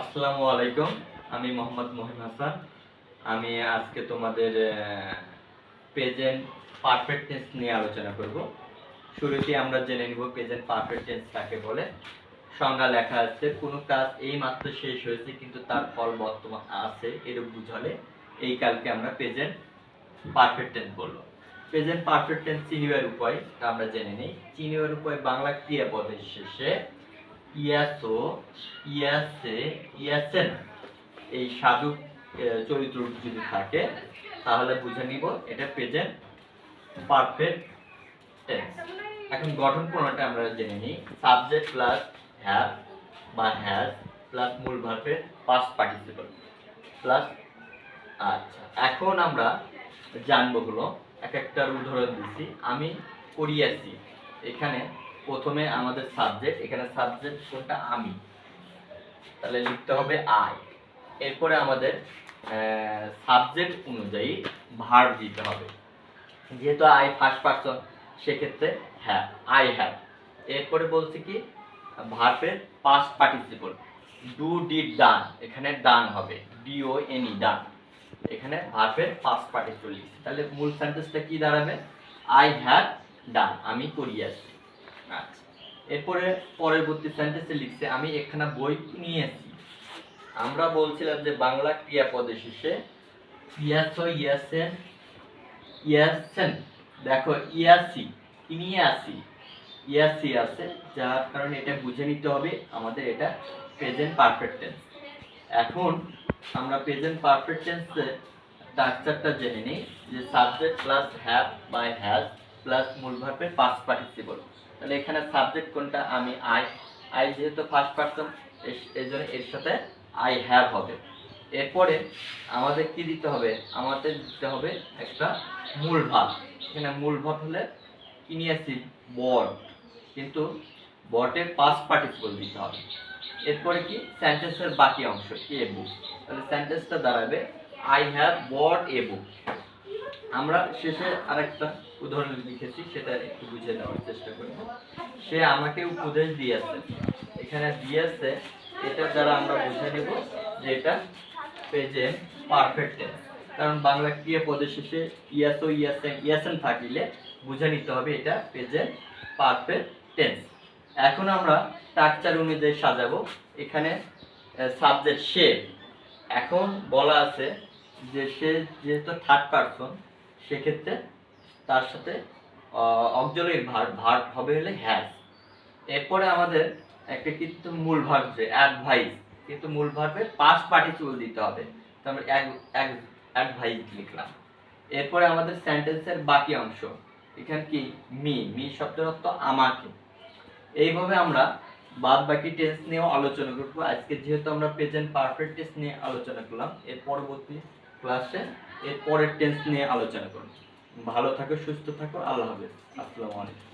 আসসালামু আলাইকুম। আমি মোহাম্মদ মহিম হাসান। আমি আজকে তোমাদের প্রেজেন্ট পারফেক্ট টেন্স নিয়ে আলোচনা করব। শুরুতেই আমরা জেনে নিব প্রেজেন্ট পারফেক্ট টেন্স কাকে বলে। সংজ্ঞা লেখা আছে, কোনো কাজ এইমাত্র শেষ হয়েছে কিন্তু তার ফল বর্তমান আছে, এরূপ বুঝালে এই কালকে আমরা প্রেজেন্ট পারফেক্ট টেন্স বলবো। প্রেজেন্ট পারফেক্ট টেন্স চিনিবার উপায় আমরা জেনে নিই। চিনিবার উপায় বাংলা ক্রিয়াপদের শেষে ইয়াসো, ইয়াসে, ইয়াসেন এই সাধু চরিত্র যদি থাকে তাহলে বুঝে নিব এটা প্রেজেন্ট পারফেক্ট টেন্স। এখন গঠন প্রণালীটা আমরা জেনে নিই। সাবজেক্ট প্লাস হ্যাভ বা হ্যাজ প্লাস মূল ভার্বের পাস্ট পার্টিসিপল প্লাস। আচ্ছা, এখন আমরা জানবো হলো এক একটার উদাহরণ দিচ্ছি। আমি করিয়াছি, এখানে প্রথমে আমাদের সাবজেক্ট, এখানে সাবজেক্ট কোনটা? আমি, তাহলে লিখতে হবে আই। এরপরে আমাদের সাবজেক্ট অনুযায়ী ভার্ব দিতে হবে। যেহেতু আই ফার্স্ট পারসন সেক্ষেত্রে হ্যাভ, আই হ্যাভ। এরপরে বলছি কি ভার্বের পাস্ট পার্টিসিপল ডু, ডিড, ডান, এখানে ডান হবে, ডিও এনি, ডান। এখানে ভার্বের পাস্ট পার্টিসিপল লিখছি, তাহলে মূল সেন্টেন্সটা কি দাঁড়াবে? আই হ্যাভ ডান, আমি করিয়াছি। আচ্ছা, এরপরে পরবর্তী সেন্টেন্সে লিখছে আমি একখানা বই নিয়েছি। আমরা বলছিলাম যে বাংলা ক্রিয়াপদের শেষে ইয়াসো, ইয়াসেন, ইয়াসেন, দেখো ইয়াসি, নিয়ে আসি, ইয়াসি আছে, যার কারণে এটা বুঝে নিতে হবে আমাদের এটা প্রেজেন্ট পারফেক্ট টেন্স। এখন আমরা প্রেজেন্ট পারফেক্ট টেন্সের স্ট্রাকচারটা জেনে নিই, যে সাবজেক্ট প্লাস হ্যাভ বাই হ্যাজ প্লাস মূল ভার্বের পাস্ট পার্টিসিপল। তাহলে এখানে সাবজেক্ট কোনটা? আমি, আই। আই যেহেতু ফার্স্ট পারসন এই জন্য এর সাথে আই হ্যাভ হবে। এরপরে আমাদের কি দিতে হবে? আমাদের দিতে হবে একটা মূল ভাব। এখানে মূল ভাব হলে কি নিয়ে আসছি? বট, কিন্তু বটের পাস্ট পার্টিসিপল দিতে হবে। এরপরে কি সেন্টেন্সের বাকি অংশ এ বুক, তাহলে সেন্টেন্সটা দাঁড়াবে আই হ্যাভ বট এ বুক। আমরা শেষে আরেকটা উদাহরণ লিখেছি, সেটা একটু বুঝে নেওয়ার চেষ্টা করব। সে আমাকে উপদেশ দিয়েছে, এখানে দিয়েছে, এটার দ্বারা আমরা বুঝে নেব যে এটা প্রেজেন্ট পারফেক্ট টেন্স। কারণ বাংলা ক্রিয়াপদের শেষে ইয়াসো, ইয়াসেন, ইয়াসেন থাকিলে বুঝে নিতে হবে এটা প্রেজেন্ট পারফেক্ট টেন্স। এখন আমরা স্ট্রাকচার অনুযায়ী সাজাবো। এখানে সাবজেক্ট সে, এখন বলা আছে যে সে যেহেতু থার্ড পারসন সেক্ষেত্রে তার সাথে অক্সিলারি ভার্ব হবে হলে হ্যাজ। এরপরে আমাদের একটা কিন্তু মূল ভার্ব যে অ্যাডভাইস, কিন্তু মূল ভার্বের পাস্ট পার্টিসিপল দিতে হবে, তো আমরা অ্যাডভাইস লিখলাম। এরপরে আমাদের সেন্টেন্সের বাকি অংশ, এখানে কি মি শব্দের অর্থ আমাকে। এইভাবে আমরা বাদ বাকি টেন্স নিয়েও আলোচনা করব। আজকে যেহেতু আমরা প্রেজেন্ট পারফেক্ট টেন্স নিয়ে আলোচনা করলাম, এর পরবর্তী ক্লাসে এর পরের টেন্স নিয়ে আলোচনা করব। ভালো থাকো, সুস্থ থাকো, আল্লাহ হাফেজ, আসসালামু আলাইকুম।